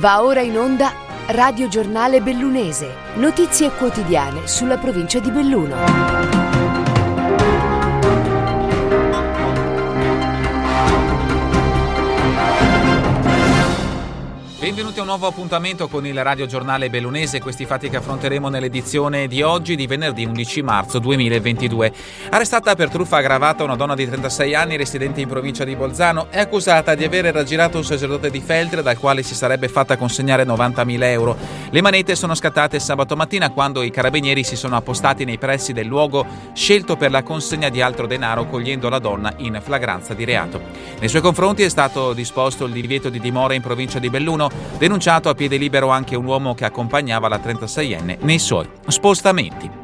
Va ora in onda Radio Giornale Bellunese, notizie quotidiane sulla provincia di Belluno. Benvenuti a un nuovo appuntamento con il Radio Giornale Bellunese, questi fatti che affronteremo nell'edizione di oggi di venerdì 11 marzo 2022. Arrestata per truffa aggravata una donna di 36 anni residente in provincia di Bolzano è accusata di aver raggirato un sacerdote di Feltre dal quale si sarebbe fatta consegnare 90.000 euro. Le manette sono scattate sabato mattina quando i carabinieri si sono appostati nei pressi del luogo scelto per la consegna di altro denaro, cogliendo la donna in flagranza di reato. Nei suoi confronti è stato disposto il divieto di dimora in provincia di Belluno, denunciato a piede libero anche un uomo che accompagnava la 36enne nei suoi spostamenti.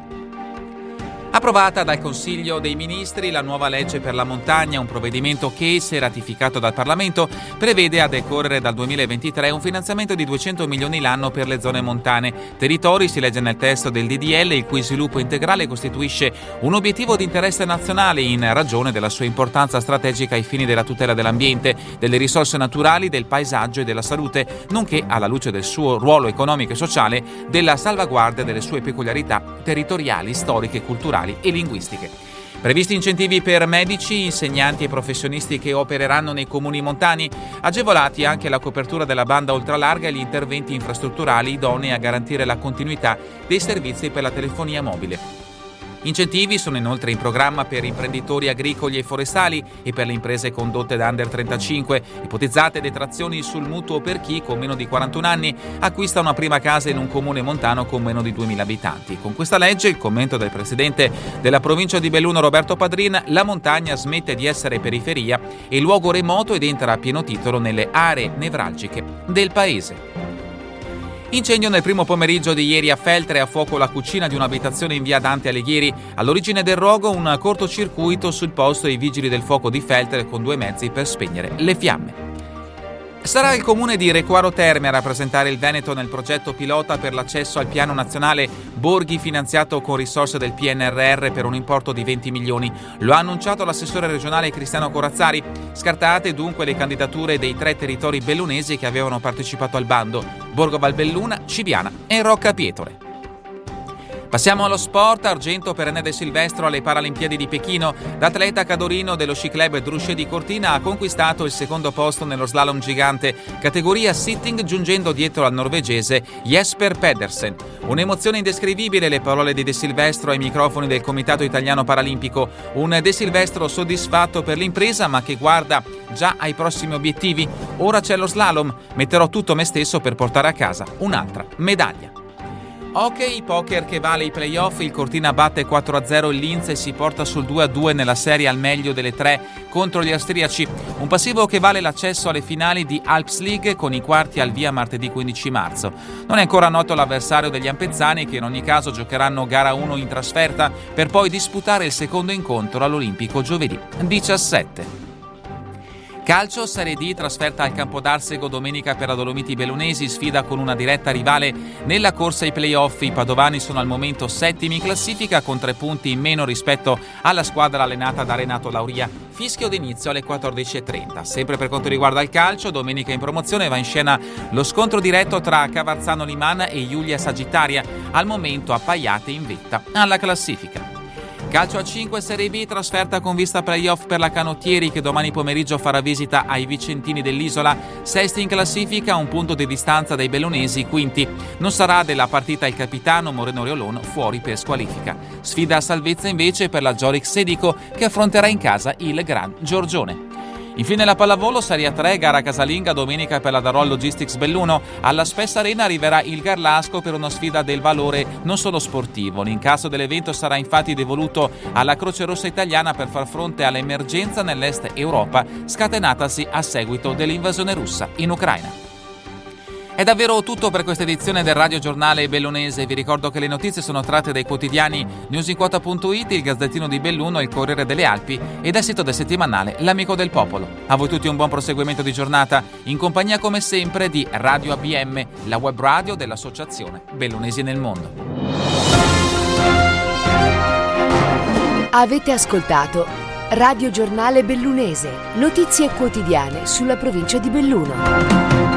Approvata dal Consiglio dei Ministri la nuova legge per la montagna, un provvedimento che, se ratificato dal Parlamento, prevede a decorrere dal 2023 un finanziamento di 200 milioni l'anno per le zone montane. Territori, si legge nel testo del DDL, il cui sviluppo integrale costituisce un obiettivo di interesse nazionale in ragione della sua importanza strategica ai fini della tutela dell'ambiente, delle risorse naturali, del paesaggio e della salute, nonché, alla luce del suo ruolo economico e sociale, della salvaguardia delle sue peculiarità territoriali, storiche, culturali e linguistiche. Previsti incentivi per medici, insegnanti e professionisti che opereranno nei comuni montani, agevolati anche la copertura della banda ultralarga e gli interventi infrastrutturali idonei a garantire la continuità dei servizi per la telefonia mobile. Incentivi sono inoltre in programma per imprenditori agricoli e forestali e per le imprese condotte da under 35, ipotizzate detrazioni sul mutuo per chi, con meno di 41 anni, acquista una prima casa in un comune montano con meno di 2.000 abitanti. Con questa legge, il commento del presidente della provincia di Belluno Roberto Padrin, la montagna smette di essere periferia e luogo remoto ed entra a pieno titolo nelle aree nevralgiche del paese. Incendio nel primo pomeriggio di ieri a Feltre, a fuoco la cucina di un'abitazione in via Dante Alighieri. All'origine del rogo un cortocircuito sul posto e i vigili del fuoco di Feltre con 2 mezzi per spegnere le fiamme. Sarà il comune di Recoaro Terme a rappresentare il Veneto nel progetto pilota per l'accesso al piano nazionale Borghi finanziato con risorse del PNRR per un importo di 20 milioni. Lo ha annunciato l'assessore regionale Cristiano Corazzari. Scartate dunque le candidature dei 3 territori bellunesi che avevano partecipato al bando: Borgo Valbelluna, Cibiana e Rocca Pietore. Passiamo allo sport. Argento per René De Silvestro alle Paralimpiadi di Pechino. L'atleta cadorino dello Sci Club Drusce di Cortina ha conquistato il secondo posto nello slalom gigante, categoria sitting, giungendo dietro al norvegese Jesper Pedersen. Un'emozione indescrivibile, le parole di De Silvestro ai microfoni del Comitato Italiano Paralimpico. Un De Silvestro soddisfatto per l'impresa, ma che guarda già ai prossimi obiettivi. Ora c'è lo slalom, metterò tutto me stesso per portare a casa un'altra medaglia. Hockey, poker che vale i playoff, il Cortina batte 4-0 il Linz e si porta sul 2-2 nella serie al meglio delle 3 contro gli austriaci. Un passivo che vale l'accesso alle finali di Alps League con i quarti al via martedì 15 marzo. Non è ancora noto l'avversario degli ampezzani, che in ogni caso giocheranno gara 1 in trasferta per poi disputare il secondo incontro all'Olimpico giovedì 17. Calcio, Serie D, trasferta al Campodarsego domenica per la Dolomiti Bellunesi, sfida con una diretta rivale nella corsa ai playoff. I padovani sono al momento settimi in classifica con 3 punti in meno rispetto alla squadra allenata da Renato Lauria. Fischio d'inizio alle 14.30. Sempre per quanto riguarda il calcio, domenica in promozione va in scena lo scontro diretto tra Cavarzano Liman e Giulia Sagittaria, al momento appaiate in vetta alla classifica. Calcio a 5 Serie B, trasferta con vista playoff per la Canottieri, che domani pomeriggio farà visita ai vicentini dell'Isola, sesti in classifica a un punto di distanza dai bellunesi, quinti. Non sarà della partita il capitano Moreno Reolon, fuori per squalifica. Sfida a salvezza invece per la Giorix Sedico, che affronterà in casa il Gran Giorgione. Infine la pallavolo, Serie 3, gara casalinga domenica per la Darol Logistics Belluno. Alla Spessa Arena arriverà il Garlasco per una sfida del valore non solo sportivo. L'incasso dell'evento sarà infatti devoluto alla Croce Rossa Italiana per far fronte all'emergenza nell'est Europa scatenatasi a seguito dell'invasione russa in Ucraina. È davvero tutto per questa edizione del Radio Giornale Bellunese. Vi ricordo che le notizie sono tratte dai quotidiani newsinquota.it, il Gazzettino di Belluno, il Corriere delle Alpi e dal sito del settimanale L'Amico del Popolo. A voi tutti un buon proseguimento di giornata, in compagnia come sempre di Radio ABM, la web radio dell'Associazione Bellunesi nel Mondo. Avete ascoltato Radio Giornale Bellunese, notizie quotidiane sulla provincia di Belluno.